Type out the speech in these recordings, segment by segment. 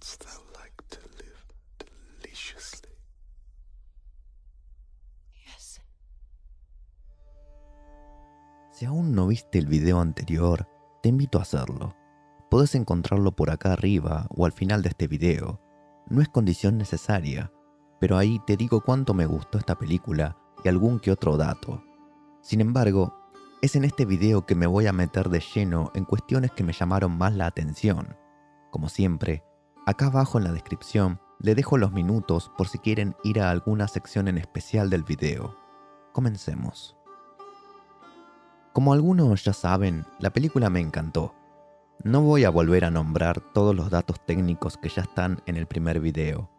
Wouldst thou like to live deliciously? Yes. Si aún no viste el video anterior, te invito a hacerlo. Podés encontrarlo por acá arriba o al final de este video. No es condición necesaria, pero ahí te digo cuánto me gustó esta película y algún que otro dato. Sin embargo, es en este video que me voy a meter de lleno en cuestiones que me llamaron más la atención. Como siempre, acá abajo en la descripción le dejo los minutos por si quieren ir a alguna sección en especial del video. Comencemos. Como algunos ya saben, la película me encantó. No voy a volver a nombrar todos los datos técnicos que ya están en el primer video.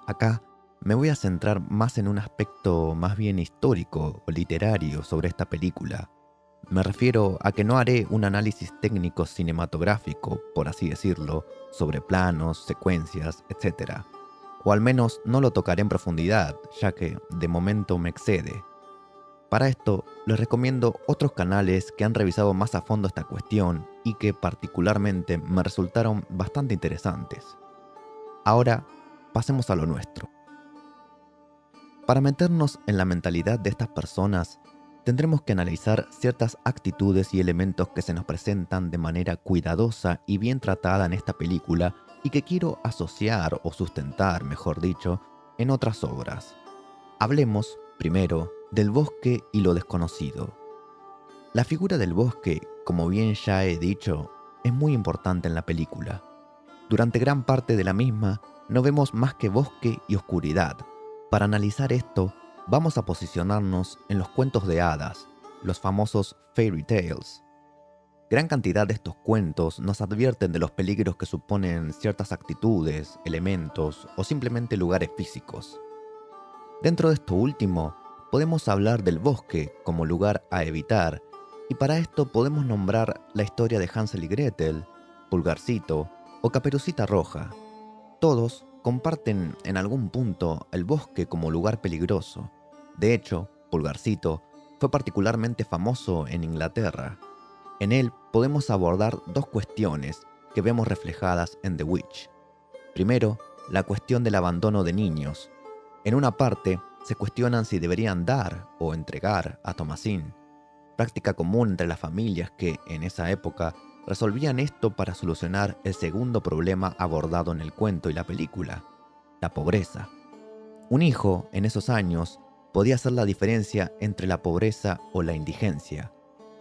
Acá me voy a centrar más en un aspecto más bien histórico o literario sobre esta película. Me refiero a que no haré un análisis técnico cinematográfico, por así decirlo, sobre planos, secuencias, etc. O al menos no lo tocaré en profundidad, ya que de momento me excede. Para esto, les recomiendo otros canales que han revisado más a fondo esta cuestión y que particularmente me resultaron bastante interesantes. Ahora, pasemos a lo nuestro. Para meternos en la mentalidad de estas personas, tendremos que analizar ciertas actitudes y elementos que se nos presentan de manera cuidadosa y bien tratada en esta película y que quiero asociar o sustentar, mejor dicho, en otras obras. Hablemos, primero, del bosque y lo desconocido. La figura del bosque, como bien ya he dicho, es muy importante en la película. Durante gran parte de la misma, no vemos más que bosque y oscuridad. Para analizar esto, vamos a posicionarnos en los cuentos de hadas, los famosos fairy tales. Gran cantidad de estos cuentos nos advierten de los peligros que suponen ciertas actitudes, elementos o simplemente lugares físicos. Dentro de esto último, podemos hablar del bosque como lugar a evitar, y para esto podemos nombrar la historia de Hansel y Gretel, Pulgarcito o Caperucita Roja. Todos comparten en algún punto el bosque como lugar peligroso. De hecho, Pulgarcito fue particularmente famoso en Inglaterra. En él podemos abordar dos cuestiones que vemos reflejadas en The Witch. Primero, la cuestión del abandono de niños. En una parte, se cuestionan si deberían dar o entregar a Thomasin, práctica común entre las familias que, en esa época, resolvían esto para solucionar el segundo problema abordado en el cuento y la película, la pobreza. Un hijo, en esos años, podía hacer la diferencia entre la pobreza o la indigencia.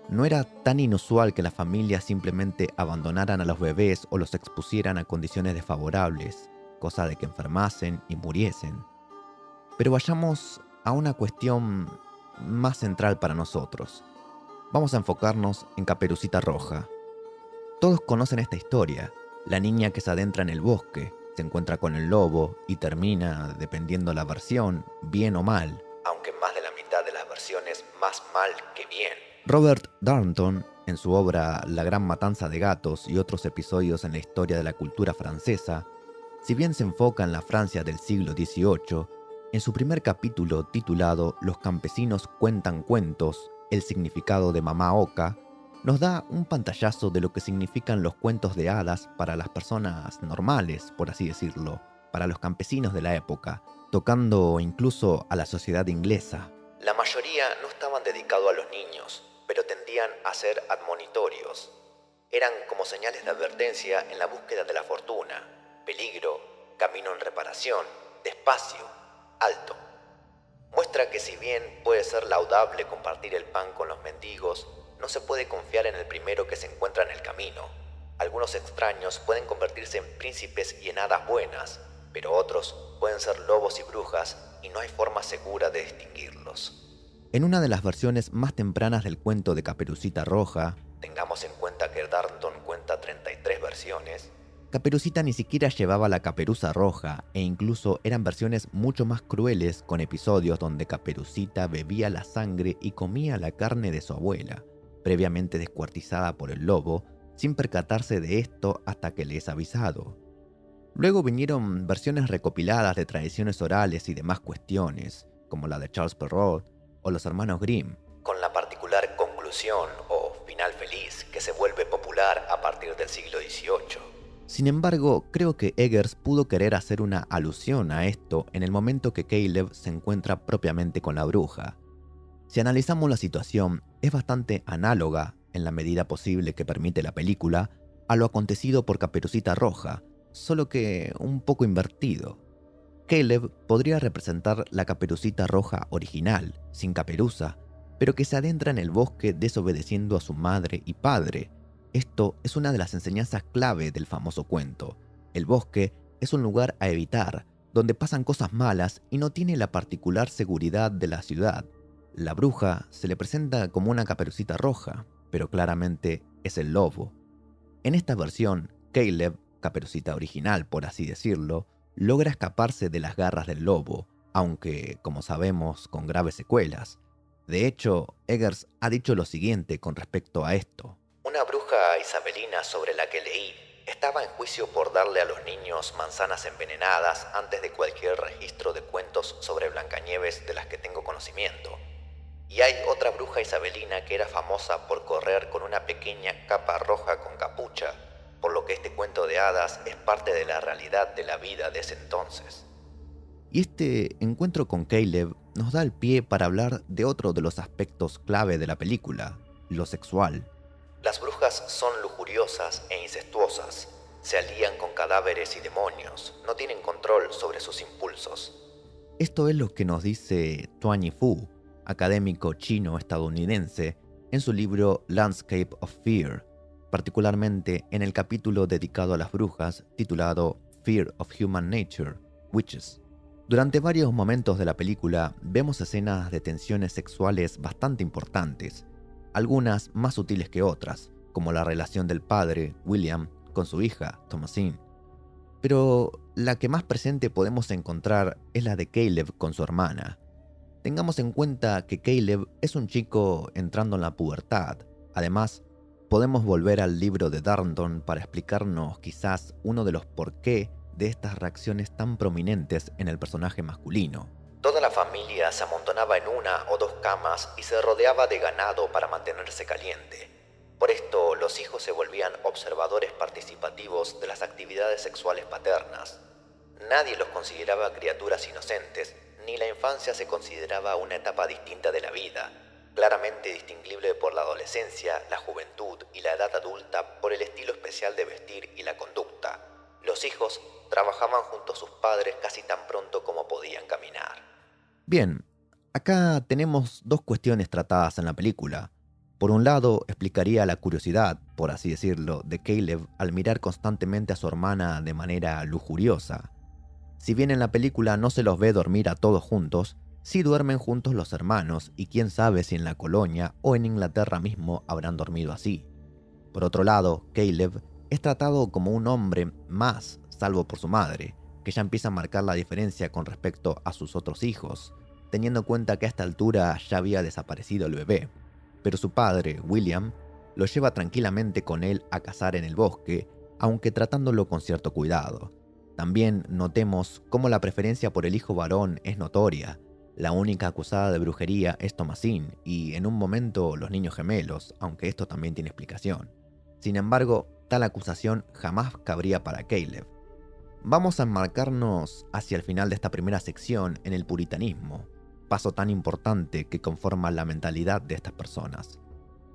No era tan inusual que las familias simplemente abandonaran a los bebés o los expusieran a condiciones desfavorables, cosa de que enfermasen y muriesen. Pero vayamos a una cuestión más central para nosotros. Vamos a enfocarnos en Caperucita Roja. Todos conocen esta historia, la niña que se adentra en el bosque, se encuentra con el lobo y termina, dependiendo la versión, bien o mal, aunque en más de la mitad de las versiones más mal que bien. Robert Darnton, en su obra La Gran Matanza de Gatos y otros episodios en la historia de la cultura francesa, si bien se enfoca en la Francia del siglo XVIII, en su primer capítulo titulado Los campesinos cuentan cuentos, el significado de Mamá Oca, nos da un pantallazo de lo que significan los cuentos de hadas para las personas normales, por así decirlo, para los campesinos de la época, tocando incluso a la sociedad inglesa. La mayoría no estaban dedicados a los niños, pero tendían a ser admonitorios. Eran como señales de advertencia en la búsqueda de la fortuna, peligro, camino en reparación, despacio, alto. Muestra que si bien puede ser laudable compartir el pan con los mendigos, no se puede confiar en el primero que se encuentra en el camino. Algunos extraños pueden convertirse en príncipes y en hadas buenas, pero otros pueden ser lobos y brujas y no hay forma segura de distinguirlos. En una de las versiones más tempranas del cuento de Caperucita Roja, tengamos en cuenta que Darnton cuenta 33 versiones, Caperucita ni siquiera llevaba la caperuza roja e incluso eran versiones mucho más crueles con episodios donde Caperucita bebía la sangre y comía la carne de su abuela, previamente descuartizada por el lobo, sin percatarse de esto hasta que le es avisado. Luego vinieron versiones recopiladas de tradiciones orales y demás cuestiones, como la de Charles Perrault o los hermanos Grimm, con la particular conclusión o final feliz que se vuelve popular a partir del siglo XVIII. Sin embargo, creo que Eggers pudo querer hacer una alusión a esto en el momento que Caleb se encuentra propiamente con la bruja. Si analizamos la situación, es bastante análoga, en la medida posible que permite la película, a lo acontecido por Caperucita Roja, solo que un poco invertido. Caleb podría representar la Caperucita Roja original, sin caperuza, pero que se adentra en el bosque desobedeciendo a su madre y padre. Esto es una de las enseñanzas clave del famoso cuento. El bosque es un lugar a evitar, donde pasan cosas malas y no tiene la particular seguridad de la ciudad. La bruja se le presenta como una Caperucita Roja, pero claramente es el lobo. En esta versión, Caleb, Caperucita original por así decirlo, logra escaparse de las garras del lobo, aunque, como sabemos, con graves secuelas. De hecho, Eggers ha dicho lo siguiente con respecto a esto. Una bruja isabelina sobre la que leí estaba en juicio por darle a los niños manzanas envenenadas antes de cualquier registro de cuentos sobre Blancanieves de las que tengo conocimiento. Y hay otra bruja isabelina que era famosa por correr con una pequeña capa roja con capucha, por lo que este cuento de hadas es parte de la realidad de la vida de ese entonces. Y este encuentro con Caleb nos da el pie para hablar de otro de los aspectos clave de la película, lo sexual. Las brujas son lujuriosas e incestuosas, se alían con cadáveres y demonios, no tienen control sobre sus impulsos. Esto es lo que nos dice Tuan Yifou, académico chino-estadounidense, en su libro Landscape of Fear, particularmente en el capítulo dedicado a las brujas titulado Fear of Human Nature, Witches. Durante varios momentos de la película vemos escenas de tensiones sexuales bastante importantes, algunas más sutiles que otras, como la relación del padre, William, con su hija, Thomasine. Pero la que más presente podemos encontrar es la de Caleb con su hermana. Tengamos en cuenta que Caleb es un chico entrando en la pubertad. Además, podemos volver al libro de Darnton para explicarnos quizás uno de los porqué de estas reacciones tan prominentes en el personaje masculino. Toda la familia se amontonaba en una o dos camas y se rodeaba de ganado para mantenerse caliente. Por esto, los hijos se volvían observadores participativos de las actividades sexuales paternas. Nadie los consideraba criaturas inocentes, ni la infancia se consideraba una etapa distinta de la vida, claramente distinguible por la adolescencia, la juventud y la edad adulta por el estilo especial de vestir y la conducta. Los hijos trabajaban junto a sus padres casi tan pronto como podían caminar. Bien, acá tenemos dos cuestiones tratadas en la película. Por un lado, explicaría la curiosidad, por así decirlo, de Caleb al mirar constantemente a su hermana de manera lujuriosa. Si bien en la película no se los ve dormir a todos juntos, sí duermen juntos los hermanos y quién sabe si en la colonia o en Inglaterra mismo habrán dormido así. Por otro lado, Caleb es tratado como un hombre más, salvo por su madre, que ya empieza a marcar la diferencia con respecto a sus otros hijos, teniendo en cuenta que a esta altura ya había desaparecido el bebé. Pero su padre, William, lo lleva tranquilamente con él a cazar en el bosque, aunque tratándolo con cierto cuidado. También notemos cómo la preferencia por el hijo varón es notoria. La única acusada de brujería es Thomasine y en un momento los niños gemelos, aunque esto también tiene explicación. Sin embargo, tal acusación jamás cabría para Caleb. Vamos a enmarcarnos hacia el final de esta primera sección en el puritanismo, paso tan importante que conforma la mentalidad de estas personas.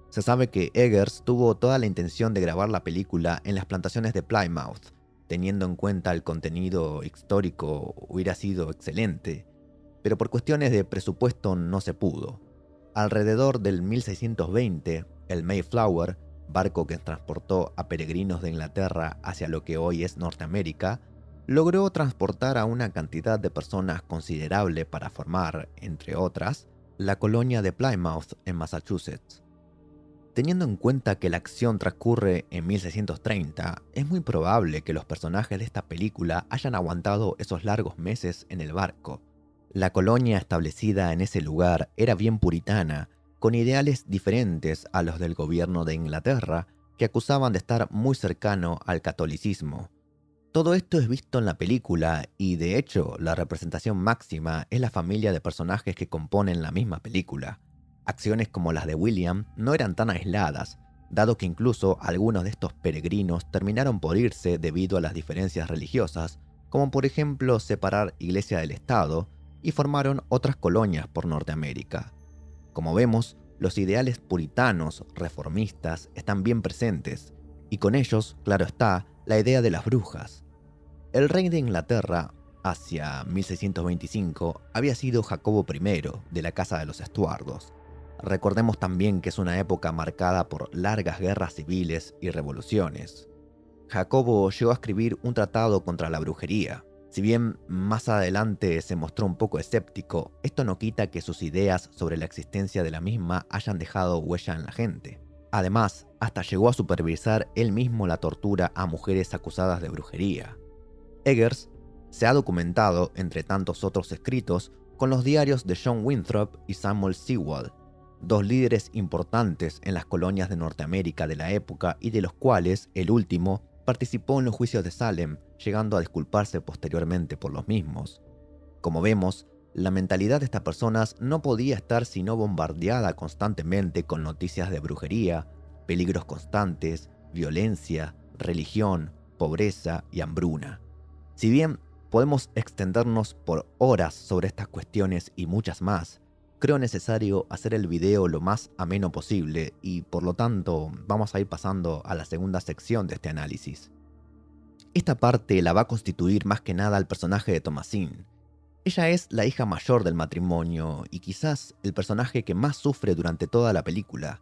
Se sabe que Eggers tuvo toda la intención de grabar la película en las plantaciones de Plymouth. Teniendo en cuenta el contenido histórico hubiera sido excelente, pero por cuestiones de presupuesto no se pudo. Alrededor del 1620, el Mayflower, barco que transportó a peregrinos de Inglaterra hacia lo que hoy es Norteamérica, logró transportar a una cantidad de personas considerable para formar, entre otras, la colonia de Plymouth en Massachusetts. Teniendo en cuenta que la acción transcurre en 1630, es muy probable que los personajes de esta película hayan aguantado esos largos meses en el barco. La colonia establecida en ese lugar era bien puritana, con ideales diferentes a los del gobierno de Inglaterra, que acusaban de estar muy cercano al catolicismo. Todo esto es visto en la película y, de hecho, la representación máxima es la familia de personajes que componen la misma película. Acciones como las de William no eran tan aisladas, dado que incluso algunos de estos peregrinos terminaron por irse debido a las diferencias religiosas, como por ejemplo separar Iglesia del Estado, y formaron otras colonias por Norteamérica. Como vemos, los ideales puritanos, reformistas, están bien presentes, y con ellos, claro está, la idea de las brujas. El rey de Inglaterra, hacia 1625, había sido Jacobo I, de la Casa de los Estuardos. Recordemos también que es una época marcada por largas guerras civiles y revoluciones. Jacobo llegó a escribir un tratado contra la brujería. Si bien más adelante se mostró un poco escéptico, esto no quita que sus ideas sobre la existencia de la misma hayan dejado huella en la gente. Además, hasta llegó a supervisar él mismo la tortura a mujeres acusadas de brujería. Eggers se ha documentado, entre tantos otros escritos, con los diarios de John Winthrop y Samuel Sewall, dos líderes importantes en las colonias de Norteamérica de la época y de los cuales el último participó en los juicios de Salem, llegando a disculparse posteriormente por los mismos. Como vemos, la mentalidad de estas personas no podía estar sino bombardeada constantemente con noticias de brujería, peligros constantes, violencia, religión, pobreza y hambruna. Si bien podemos extendernos por horas sobre estas cuestiones y muchas más, creo necesario hacer el video lo más ameno posible y por lo tanto vamos a ir pasando a la segunda sección de este análisis. Esta parte la va a constituir más que nada el personaje de Thomasine. Ella es la hija mayor del matrimonio y quizás el personaje que más sufre durante toda la película.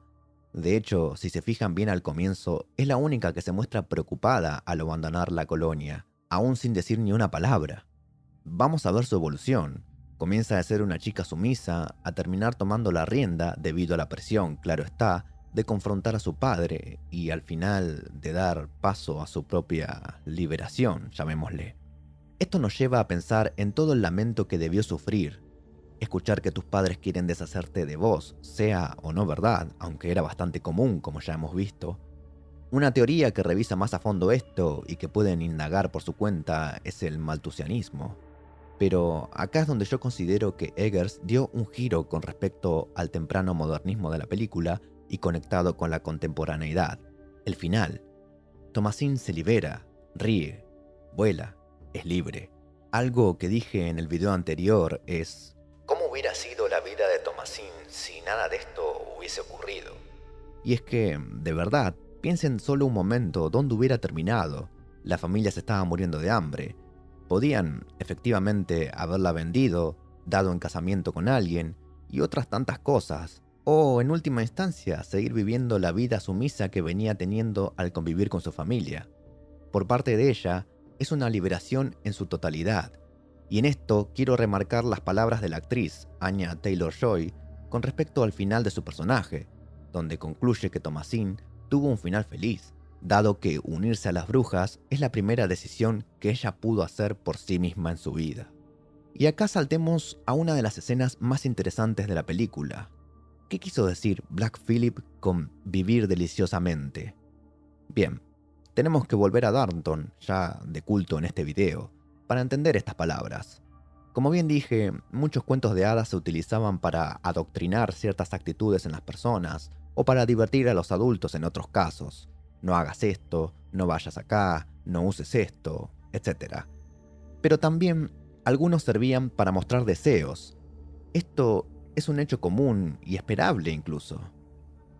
De hecho, si se fijan bien al comienzo, es la única que se muestra preocupada al abandonar la colonia, aún sin decir ni una palabra. Vamos a ver su evolución. Comienza de ser una chica sumisa a terminar tomando la rienda debido a la presión, claro está, de confrontar a su padre y al final de dar paso a su propia liberación, llamémosle. Esto nos lleva a pensar en todo el lamento que debió sufrir. Escuchar que tus padres quieren deshacerte de vos, sea o no verdad, aunque era bastante común como ya hemos visto. Una teoría que revisa más a fondo esto y que pueden indagar por su cuenta es el maltusianismo. Pero acá es donde yo considero que Eggers dio un giro con respecto al temprano modernismo de la película y conectado con la contemporaneidad. El final. Thomasine se libera, ríe, vuela, es libre. Algo que dije en el video anterior es: ¿cómo hubiera sido la vida de Thomasine si nada de esto hubiese ocurrido? Y es que, de verdad, piensen solo un momento dónde hubiera terminado. La familia se estaba muriendo de hambre. Podían, efectivamente, haberla vendido, dado en casamiento con alguien, y otras tantas cosas. O, en última instancia, seguir viviendo la vida sumisa que venía teniendo al convivir con su familia. Por parte de ella, es una liberación en su totalidad. Y en esto quiero remarcar las palabras de la actriz, Anya Taylor-Joy, con respecto al final de su personaje, donde concluye que Thomasine tuvo un final feliz, dado que unirse a las brujas es la primera decisión que ella pudo hacer por sí misma en su vida. Y acá saltemos a una de las escenas más interesantes de la película. ¿Qué quiso decir Black Phillip con vivir deliciosamente? Bien, tenemos que volver a Darnton, ya de culto en este video, para entender estas palabras. Como bien dije, muchos cuentos de hadas se utilizaban para adoctrinar ciertas actitudes en las personas, o para divertir a los adultos en otros casos. No hagas esto, no vayas acá, no uses esto, etc. Pero también algunos servían para mostrar deseos. Esto es un hecho común y esperable incluso.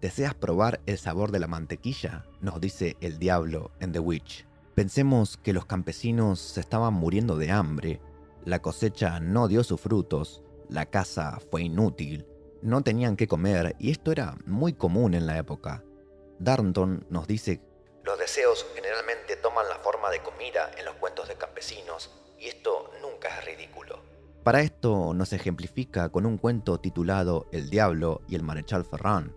¿Deseas probar el sabor de la mantequilla?, nos dice el diablo en The Witch. Pensemos que los campesinos se estaban muriendo de hambre, la cosecha no dio sus frutos, la caza fue inútil, no tenían qué comer y esto era muy común en la época. Darnton nos dice: los deseos generalmente toman la forma de comida en los cuentos de campesinos y esto nunca es ridículo. Para esto nos ejemplifica con un cuento titulado El Diablo y el Marechal Ferrand,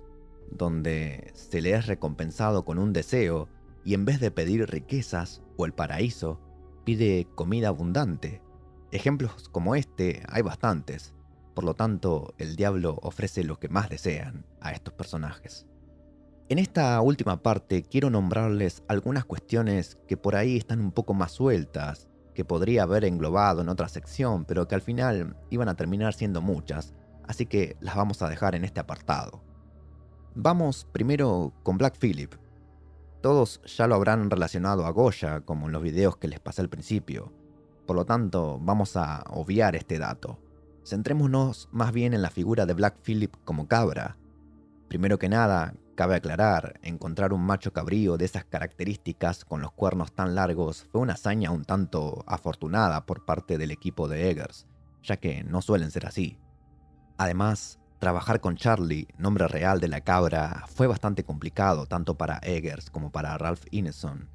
donde se le es recompensado con un deseo y en vez de pedir riquezas o el paraíso, pide comida abundante. Ejemplos como este hay bastantes, por lo tanto el diablo ofrece lo que más desean a estos personajes. En esta última parte quiero nombrarles algunas cuestiones que por ahí están un poco más sueltas, que podría haber englobado en otra sección, pero que al final iban a terminar siendo muchas, así que las vamos a dejar en este apartado. Vamos primero con Black Phillip. Todos ya lo habrán relacionado a Goya, como en los videos que les pasé al principio. Por lo tanto, vamos a obviar este dato. Centrémonos más bien en la figura de Black Phillip como cabra. Primero que nada, cabe aclarar, encontrar un macho cabrío de esas características con los cuernos tan largos fue una hazaña un tanto afortunada por parte del equipo de Eggers, ya que no suelen ser así. Además, trabajar con Charlie, nombre real de la cabra, fue bastante complicado tanto para Eggers como para Ralph Ineson.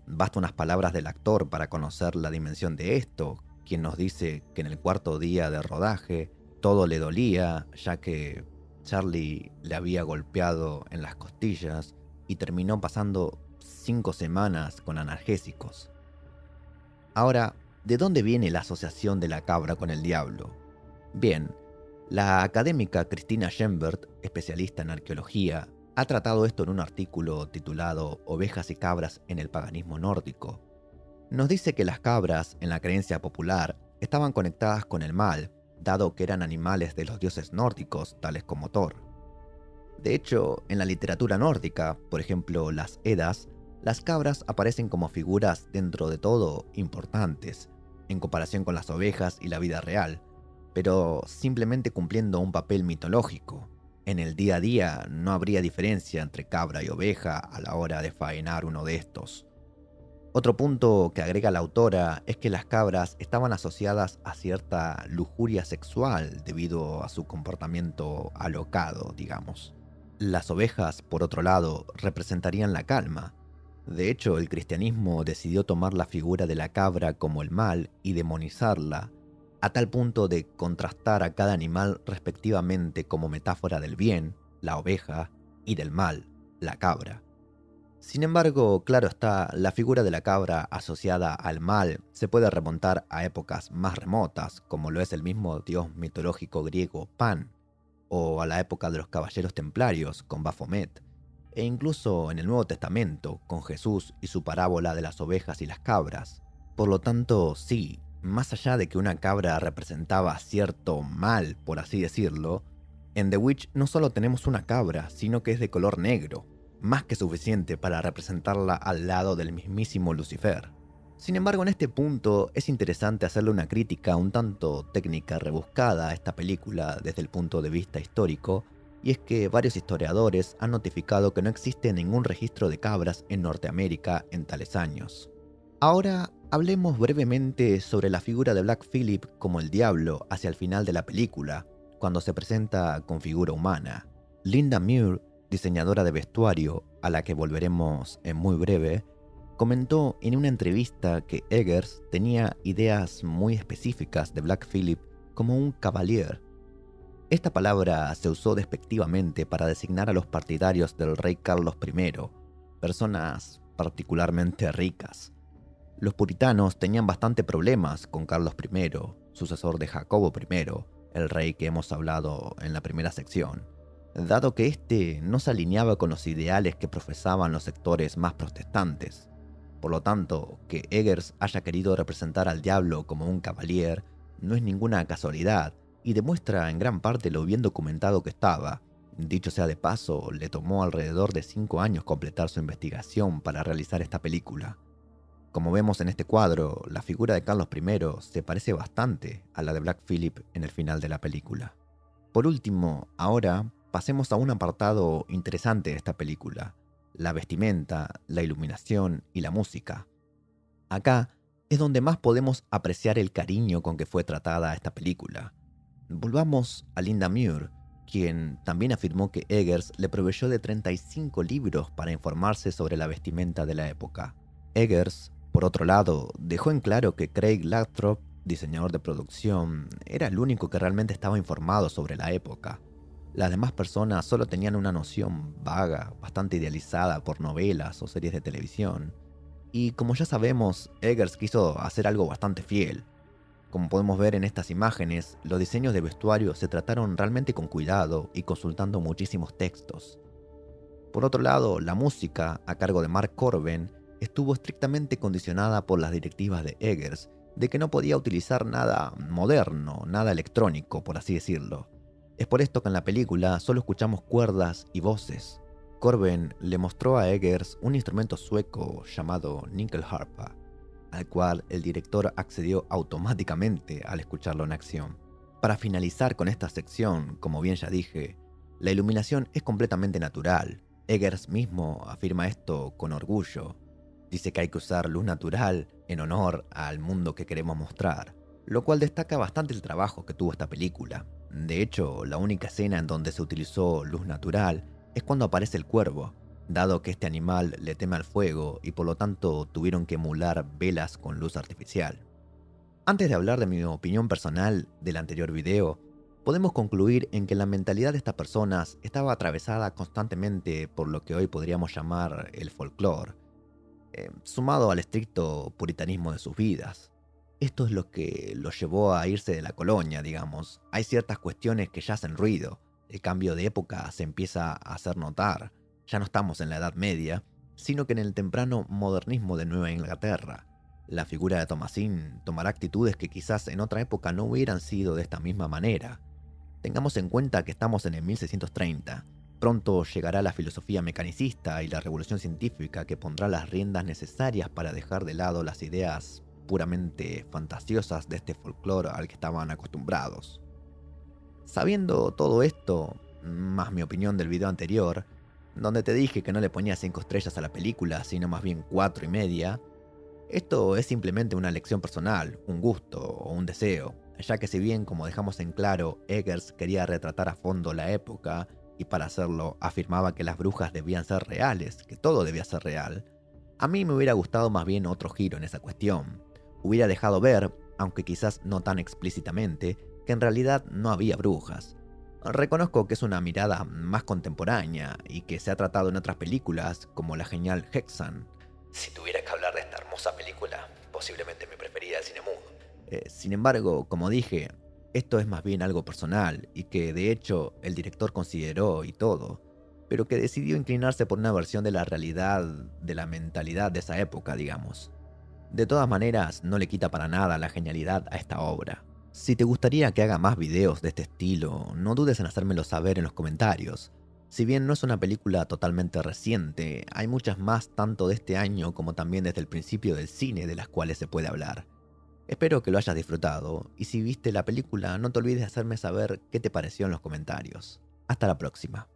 Basta unas palabras del actor para conocer la dimensión de esto, quien nos dice que en el cuarto día de rodaje todo le dolía, ya que Charlie le había golpeado en las costillas y terminó pasando 5 semanas con analgésicos. Ahora, ¿de dónde viene la asociación de la cabra con el diablo? Bien, la académica Christina Schembert, especialista en arqueología, ha tratado esto en un artículo titulado Ovejas y cabras en el paganismo nórdico. Nos dice que las cabras, en la creencia popular, estaban conectadas con el mal, dado que eran animales de los dioses nórdicos, tales como Thor. De hecho, en la literatura nórdica, por ejemplo las Edas, las cabras aparecen como figuras dentro de todo importantes, en comparación con las ovejas y la vida real, pero simplemente cumpliendo un papel mitológico. En el día a día no habría diferencia entre cabra y oveja a la hora de faenar uno de estos. Otro punto que agrega la autora es que las cabras estaban asociadas a cierta lujuria sexual debido a su comportamiento alocado, digamos. Las ovejas, por otro lado, representarían la calma. De hecho, el cristianismo decidió tomar la figura de la cabra como el mal y demonizarla, a tal punto de contrastar a cada animal respectivamente como metáfora del bien, la oveja, y del mal, la cabra. Sin embargo, claro está, la figura de la cabra asociada al mal se puede remontar a épocas más remotas, como lo es el mismo dios mitológico griego Pan, o a la época de los caballeros templarios con Baphomet, e incluso en el Nuevo Testamento con Jesús y su parábola de las ovejas y las cabras. Por lo tanto, sí, más allá de que una cabra representaba cierto mal, por así decirlo, en The Witch no solo tenemos una cabra, sino que es de color negro, más que suficiente para representarla al lado del mismísimo Lucifer. Sin embargo, en este punto es interesante hacerle una crítica un tanto técnica rebuscada a esta película desde el punto de vista histórico, y es que varios historiadores han notificado que no existe ningún registro de cabras en Norteamérica en tales años. Ahora hablemos brevemente sobre la figura de Black Phillip como el diablo hacia el final de la película, cuando se presenta con figura humana. Linda Muir, diseñadora de vestuario, a la que volveremos en muy breve, comentó en una entrevista que Eggers tenía ideas muy específicas de Black Phillip como un cavalier. Esta palabra se usó despectivamente para designar a los partidarios del rey Carlos I, personas particularmente ricas. Los puritanos tenían bastante problemas con Carlos I, sucesor de Jacobo I, el rey que hemos hablado en la primera sección, dado que éste no se alineaba con los ideales que profesaban los sectores más protestantes. Por lo tanto, que Eggers haya querido representar al diablo como un cavalier no es ninguna casualidad y demuestra en gran parte lo bien documentado que estaba. Dicho sea de paso, le tomó alrededor de 5 años completar su investigación para realizar esta película. Como vemos en este cuadro, la figura de Carlos I se parece bastante a la de Black Phillip en el final de la película. Por último, ahora pasemos a un apartado interesante de esta película: la vestimenta, la iluminación y la música. Acá es donde más podemos apreciar el cariño con que fue tratada esta película. Volvamos a Linda Muir, quien también afirmó que Eggers le proveyó de 35 libros para informarse sobre la vestimenta de la época. Eggers, por otro lado, dejó en claro que Craig Lathrop, diseñador de producción, era el único que realmente estaba informado sobre la época. Las demás personas solo tenían una noción vaga, bastante idealizada por novelas o series de televisión. Y como ya sabemos, Eggers quiso hacer algo bastante fiel. Como podemos ver en estas imágenes, los diseños de vestuario se trataron realmente con cuidado y consultando muchísimos textos. Por otro lado, la música, a cargo de Mark Corben, estuvo estrictamente condicionada por las directivas de Eggers, de que no podía utilizar nada moderno, nada electrónico, por así decirlo. Es por esto que en la película solo escuchamos cuerdas y voces. Corben le mostró a Eggers un instrumento sueco llamado Nyckelharpa, al cual el director accedió automáticamente al escucharlo en acción. Para finalizar con esta sección, como bien ya dije, la iluminación es completamente natural. Eggers mismo afirma esto con orgullo. Dice que hay que usar luz natural en honor al mundo que queremos mostrar, lo cual destaca bastante el trabajo que tuvo esta película. De hecho, la única escena en donde se utilizó luz natural es cuando aparece el cuervo, dado que este animal le teme al fuego y por lo tanto tuvieron que emular velas con luz artificial. Antes de hablar de mi opinión personal del anterior video, podemos concluir en que la mentalidad de estas personas estaba atravesada constantemente por lo que hoy podríamos llamar el folclore, sumado al estricto puritanismo de sus vidas. Esto es lo que los llevó a irse de la colonia, digamos. Hay ciertas cuestiones que ya hacen ruido. El cambio de época se empieza a hacer notar. Ya no estamos en la Edad Media, sino que en el temprano modernismo de Nueva Inglaterra. La figura de Thomasin tomará actitudes que quizás en otra época no hubieran sido de esta misma manera. Tengamos en cuenta que estamos en el 1630. Pronto llegará la filosofía mecanicista y la revolución científica que pondrá las riendas necesarias para dejar de lado las ideas puramente fantasiosas de este folclore al que estaban acostumbrados. Sabiendo todo esto, más mi opinión del video anterior, donde te dije que no le ponía 5 estrellas a la película, sino más bien 4,5, esto es simplemente una elección personal, un gusto o un deseo, ya que si bien, como dejamos en claro, Eggers quería retratar a fondo la época, y para hacerlo afirmaba que las brujas debían ser reales, que todo debía ser real, a mí me hubiera gustado más bien otro giro en esa cuestión. Hubiera dejado ver, aunque quizás no tan explícitamente, que en realidad no había brujas. Reconozco que es una mirada más contemporánea y que se ha tratado en otras películas, como la genial Hexan. Si tuviera que hablar de esta hermosa película, posiblemente mi preferida del cine mudo. Sin embargo, como dije, esto es más bien algo personal y que de hecho el director consideró y todo, pero que decidió inclinarse por una versión de la realidad, de la mentalidad de esa época, digamos. De todas maneras, no le quita para nada la genialidad a esta obra. Si te gustaría que haga más videos de este estilo, no dudes en hacérmelo saber en los comentarios. Si bien no es una película totalmente reciente, hay muchas más tanto de este año como también desde el principio del cine de las cuales se puede hablar. Espero que lo hayas disfrutado, y si viste la película no te olvides de hacerme saber qué te pareció en los comentarios. Hasta la próxima.